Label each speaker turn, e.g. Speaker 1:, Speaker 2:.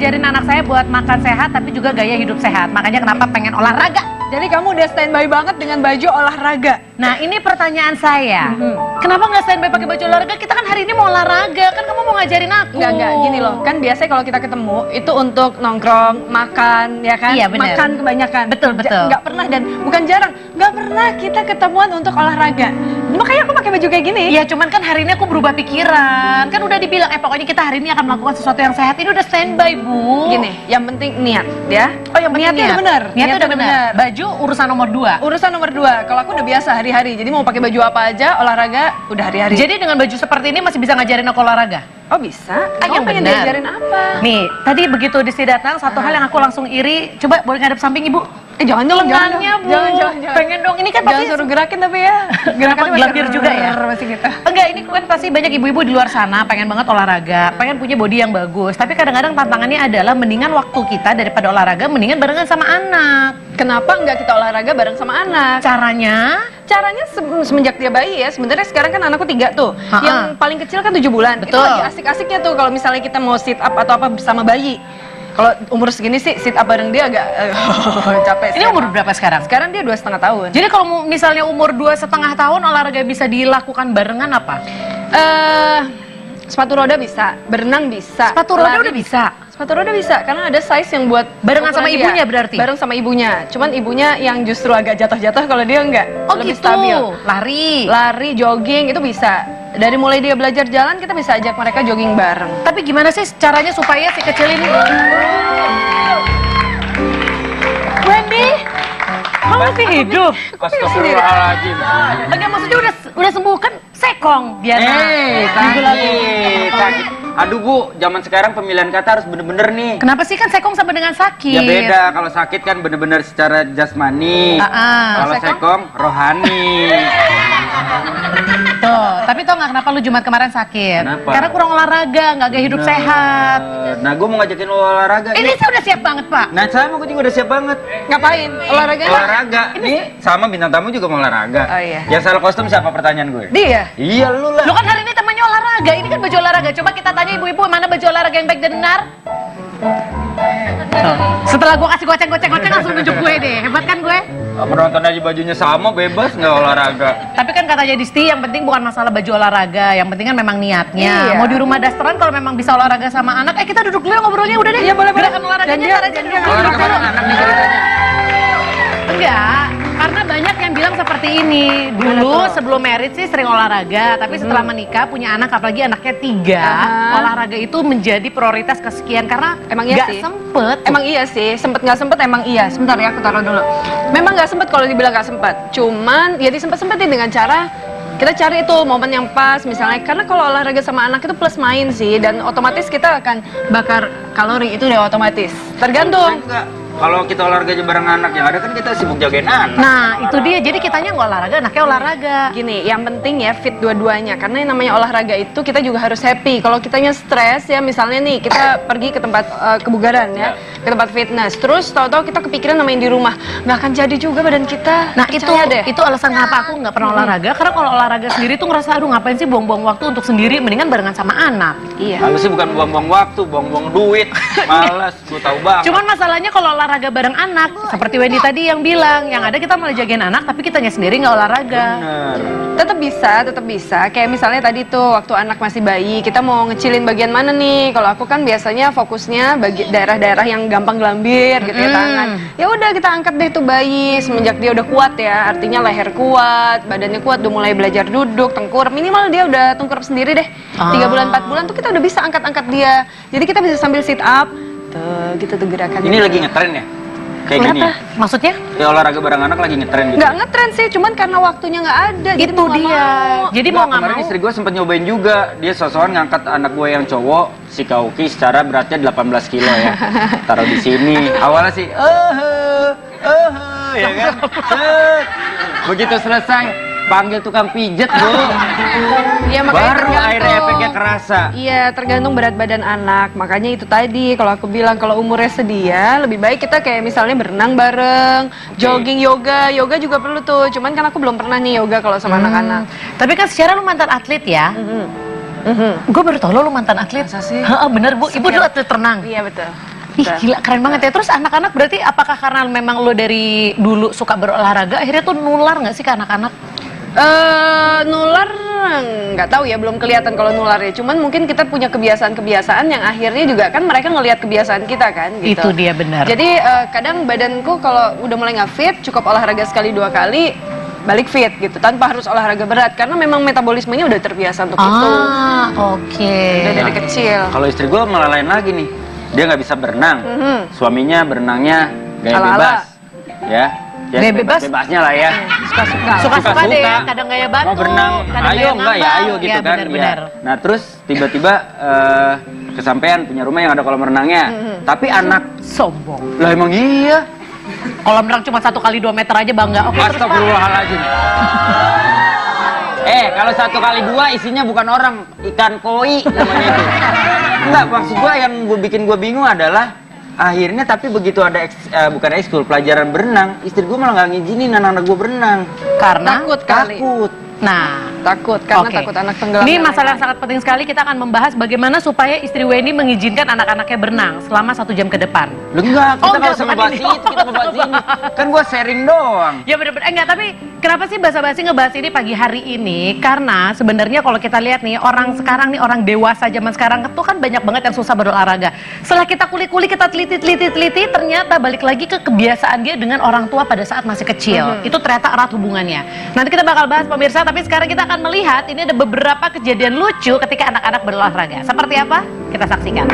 Speaker 1: ngajarin anak saya buat makan sehat tapi juga gaya hidup sehat. Makanya kenapa pengen olahraga.
Speaker 2: Jadi kamu udah standby banget dengan baju olahraga.
Speaker 1: Nah ini pertanyaan saya, kenapa nggak standby pakai baju olahraga? Kita kan hari ini mau olahraga, kan kamu mau ngajarin aku.
Speaker 2: Enggak, gini loh. Kan biasanya kalau kita ketemu itu untuk nongkrong, makan, ya kan?
Speaker 1: Iya, bener.
Speaker 2: Makan kebanyakan.
Speaker 1: Betul.
Speaker 2: Nggak pernah dan bukan jarang, nggak pernah kita ketemuan untuk olahraga. Makanya aku pakai baju kayak gini.
Speaker 1: Iya, cuman kan hari ini aku berubah pikiran. Kan udah dibilang, pokoknya kita hari ini akan melakukan sesuatu yang sehat. Ini udah standby, Bu.
Speaker 2: Gini, yang penting niat, ya.
Speaker 1: Oh, yang penting
Speaker 2: niatnya udah bener.
Speaker 1: Niatnya udah bener. Baju urusan nomor 2.
Speaker 2: Urusan nomor 2. Kalau aku udah biasa hari-hari. Jadi mau pakai baju apa aja, olahraga udah hari-hari.
Speaker 1: Jadi dengan baju seperti ini masih bisa ngajarin aku olahraga?
Speaker 2: Oh bisa?
Speaker 1: Yang
Speaker 2: pengen
Speaker 1: benar.
Speaker 2: diajarin apa?
Speaker 1: Nih, tadi begitu Disti datang, satu hal yang aku langsung iri. Coba boleh ngadep samping Ibu?
Speaker 2: Jangan dong,
Speaker 1: Lengannya, Bu.
Speaker 2: jangan.
Speaker 1: Pengen dong, ini kan
Speaker 2: Jangan
Speaker 1: pasti
Speaker 2: suruh gerakin tapi ya.
Speaker 1: Gerakannya gelambir juga ya?
Speaker 2: Masih gitu.
Speaker 1: Enggak, ini kan pasti banyak ibu-ibu di luar sana pengen banget olahraga, pengen punya body yang bagus. Tapi kadang-kadang tantangannya adalah mendingan waktu kita daripada olahraga, mendingan barengan sama anak.
Speaker 2: Kenapa nggak kita olahraga bareng sama anak? Caranya semenjak dia bayi ya. Sebenarnya sekarang kan anakku 3 tuh. Yang paling kecil kan 7 bulan.
Speaker 1: Betul.
Speaker 2: Itu lagi asik-asiknya tuh kalau misalnya kita mau sit up atau apa bersama bayi. Kalau umur segini sih sit up bareng dia agak capek.
Speaker 1: Ini umur berapa sekarang?
Speaker 2: Sekarang dia 2,5 tahun.
Speaker 1: Jadi kalau misalnya umur 2,5 tahun olahraga bisa dilakukan barengan apa?
Speaker 2: Sepatu roda bisa, berenang bisa.
Speaker 1: Sepatu roda udah bisa?
Speaker 2: Sepatu roda bisa, karena ada size yang buat
Speaker 1: barengan sama
Speaker 2: ukuran
Speaker 1: ibunya
Speaker 2: dia.
Speaker 1: berarti?
Speaker 2: Bareng sama ibunya, cuman ibunya yang justru agak jatuh-jatuh, kalau dia enggak.
Speaker 1: Oh
Speaker 2: lebih
Speaker 1: gitu,
Speaker 2: stabil.
Speaker 1: lari,
Speaker 2: jogging itu bisa. Dari mulai dia belajar jalan, kita bisa ajak mereka jogging bareng.
Speaker 1: Tapi gimana sih caranya supaya si kecil ini... Wendy, kamu masih hidup?
Speaker 3: Astagfirullahaladzim.
Speaker 1: Enggak, maksudnya udah sembuh kan sekong biasa.
Speaker 3: Sakit. Aduh Bu, zaman sekarang pemilihan kata harus bener-bener nih.
Speaker 1: Kenapa sih kan sekong sama dengan sakit?
Speaker 3: Ya beda, kalau sakit kan bener-bener secara jasmani. Kalau sekong rohani.
Speaker 1: Tuh, tapi tau nggak kenapa lu Jumat kemarin sakit?
Speaker 3: Kenapa?
Speaker 1: Karena kurang olahraga, nggak gaya hidup sehat.
Speaker 3: Nah, gue mau ngajakin lo olahraga.
Speaker 1: Ini saya udah siap banget, Pak.
Speaker 3: Nah, sama gue juga udah siap banget.
Speaker 2: Ngapain? Olahraganya?
Speaker 3: Olahraga. Ini sama bintang tamu juga mau olahraga.
Speaker 2: Oh iya.
Speaker 3: Yang salah kostum siapa pertanyaan gue?
Speaker 2: Dia?
Speaker 3: Iya lu lah.
Speaker 1: Lu kan hari ini temannya olahraga, ini kan baju olahraga. Coba kita tanya ibu-ibu mana baju olahraga yang baik dan benar. Setelah gue kasih goceng langsung nunjuk gue deh. Hebat kan gue?
Speaker 3: Penonton aja bajunya sama, bebas nggak olahraga.
Speaker 1: Tapi kan katanya Disti, yang penting bukan masalah baju olahraga, yang penting kan memang niatnya.
Speaker 2: Iya.
Speaker 1: Mau di rumah dasteran kalau memang bisa olahraga sama anak, kita duduk dulu ngobrolnya udah deh.
Speaker 2: Iya, boleh.
Speaker 1: Gerakan olahraganya ntar aja dulu.
Speaker 3: Olahraga bareng anak nih ceritanya.
Speaker 1: Enggak, karena banyak yang bilang seperti ini. Dulu sebelum married sih sering olahraga, tapi setelah menikah punya anak, apalagi anaknya 3, olahraga itu menjadi prioritas kesekian karena
Speaker 2: Emang iya
Speaker 1: nggak
Speaker 2: sih.
Speaker 1: sempet.
Speaker 2: Emang iya sih, sempet nggak sempet emang iya. Sebentar ya, aku taruh dulu. Memang nggak sempet kalau dibilang nggak sempet. Cuman ya disempet-sempetin dengan cara kita cari itu momen yang pas misalnya. Karena kalau olahraga sama anak itu plus main sih, dan otomatis kita akan bakar kalori, itu udah otomatis. Tergantung.
Speaker 3: Enggak. Kalau kita olahraga aja bareng anak, yang ada kan kita sibuk jagain anak.
Speaker 1: Nah itu dia, jadi kitanya nggak olahraga, anaknya olahraga.
Speaker 2: Gini, yang penting ya fit dua-duanya. Karena yang namanya olahraga itu kita juga harus happy. Kalau kitanya stres ya, misalnya nih kita pergi ke tempat kebugaran ya, ke tempat fitness. Terus tahu-tahu kita kepikiran namain di rumah, nggak akan jadi juga badan kita.
Speaker 1: Nah
Speaker 2: Percaya deh.
Speaker 1: itu alasan kenapa aku nggak pernah olahraga. Karena kalau olahraga sendiri tuh ngerasa aduh ngapain sih buang-buang waktu untuk sendiri, mendingan barengan sama anak.
Speaker 2: Iya.
Speaker 3: Lalu sih bukan buang-buang waktu, buang-buang duit. Males, gue tahu banget.
Speaker 1: Cuman masalahnya kalau olahraga bareng anak, seperti Wendy tadi yang bilang, yang ada kita malah jagain anak, tapi kitanya sendiri nggak olahraga.
Speaker 3: Bener.
Speaker 2: Tetap bisa. Kayak misalnya tadi tuh waktu anak masih bayi, kita mau ngecilin bagian mana nih? Kalau aku kan biasanya fokusnya bagi daerah-daerah yang gampang gelambir gitu ya, tangan. Ya udah kita angkat deh tuh bayi semenjak dia udah kuat ya, artinya leher kuat, badannya kuat, udah mulai belajar duduk, tengkurap, minimal dia udah tengkurap sendiri deh. 3 bulan 4 bulan tuh kita udah bisa angkat-angkat dia. Jadi kita bisa sambil sit up. Tuh, gitu tuh gerakannya.
Speaker 3: Ini lagi ngetren ya? Kayak gini ya?
Speaker 1: Maksudnya?
Speaker 3: Ya olahraga bareng anak lagi ngetren gitu.
Speaker 2: Nggak ngetren sih, cuman karena waktunya nggak ada. jadi
Speaker 1: Itu
Speaker 2: mau nggak
Speaker 1: dia.
Speaker 2: mau.
Speaker 1: Jadi mau nggak
Speaker 3: Kemarin
Speaker 1: mau.
Speaker 3: istri gue sempet nyobain juga. Dia sosokan ngangkat anak gue yang cowok, si Kauki, secara beratnya 18 kilo ya. Taruh di sini. Awalnya sih, ya kan? Begitu selesai, panggil tukang pijet, Bu.
Speaker 2: Iya, makanya
Speaker 3: Baru
Speaker 2: tergantung.
Speaker 3: akhirnya efeknya kerasa.
Speaker 2: Iya, tergantung berat badan anak. Makanya itu tadi, kalau aku bilang kalau umurnya sedia, lebih baik kita kayak misalnya berenang bareng, jogging, yoga juga perlu tuh. Cuman kan aku belum pernah nih yoga kalau sama anak-anak.
Speaker 1: Tapi kan secara lu mantan atlet ya? Gue baru tau lo mantan atlet.
Speaker 2: Masa sih?
Speaker 1: Bener Bu, Ibu dulu atlet renang.
Speaker 2: Iya betul.
Speaker 1: Ih gila, keren banget ya. Terus anak-anak berarti apakah karena memang lo dari dulu suka berolahraga, akhirnya tuh nular nggak sih ke anak-anak?
Speaker 2: Nular nggak tahu ya, belum kelihatan kalau nular ya. Cuman mungkin kita punya kebiasaan-kebiasaan yang akhirnya juga kan mereka ngelihat kebiasaan kita kan gitu.
Speaker 1: Itu dia benar.
Speaker 2: Jadi kadang badanku kalau udah mulai nggak fit, cukup olahraga sekali 2 kali balik fit gitu, tanpa harus olahraga berat karena memang metabolismenya udah terbiasa untuk itu.
Speaker 1: Oke.
Speaker 2: Udah dari kecil.
Speaker 3: Kalau istri gue malah lain lagi nih, dia nggak bisa berenang, suaminya berenangnya gaya
Speaker 2: Ala-ala.
Speaker 3: bebas, ya.
Speaker 1: Gaya bebas?
Speaker 3: Bebasnya lah ya.
Speaker 1: Suka-suka deh ya, kadang gaya batu,
Speaker 3: mau berenang,
Speaker 1: kadang
Speaker 3: ayo
Speaker 1: gaya
Speaker 3: enggak ya,
Speaker 1: ngambang.
Speaker 3: ayo gitu
Speaker 1: Ya,
Speaker 3: kan.
Speaker 1: benar-benar.
Speaker 3: Ya. Nah terus tiba-tiba kesampean punya rumah yang ada kolam renangnya, tapi anak
Speaker 1: Sombong.
Speaker 3: lah emang iya.
Speaker 1: Kolam renang cuma 1 kali 2 meter aja bangga. Oke, terus Pak.
Speaker 3: Astagfirullahaladzim. Kalau 1 kali 2 isinya bukan orang, ikan koi namanya itu. Enggak, maksud gua yang bikin gua bingung adalah akhirnya tapi begitu ada bukan ekskul pelajaran berenang, istri gua malah nggak ngizinin anak-anak gua berenang.
Speaker 1: Karena
Speaker 2: Takut kali.
Speaker 3: Takut.
Speaker 1: Nah,
Speaker 2: Takut karena
Speaker 1: oke.
Speaker 2: takut anak tenggelam.
Speaker 1: Ini
Speaker 2: dan
Speaker 1: masalah yang
Speaker 2: lain-lain.
Speaker 1: sangat penting sekali. Kita akan membahas bagaimana supaya istri Weni mengizinkan anak-anaknya berenang selama 1 jam ke depan.
Speaker 3: Lu enggak, kita
Speaker 1: Oh,
Speaker 3: nggak
Speaker 1: enggak,
Speaker 3: usah
Speaker 1: bukan
Speaker 3: ngebahas
Speaker 1: ini.
Speaker 3: itu, kita ngebahas ini. Kan gua sharing doang.
Speaker 1: Ya bener-bener, enggak, tapi kenapa sih basa-basi ngebahas ini pagi hari ini? Karena sebenarnya kalau kita lihat nih, orang sekarang nih, orang dewasa zaman sekarang itu kan banyak banget yang susah berolahraga. Setelah kita kulik-kulik, kita teliti, ternyata balik lagi ke kebiasaan dia dengan orang tua pada saat masih kecil. Itu ternyata erat hubungannya. Nanti kita bakal bahas pemirsa, tapi sekarang kita akan melihat ini ada beberapa kejadian lucu ketika anak-anak berolahraga. Seperti apa? Kita saksikan.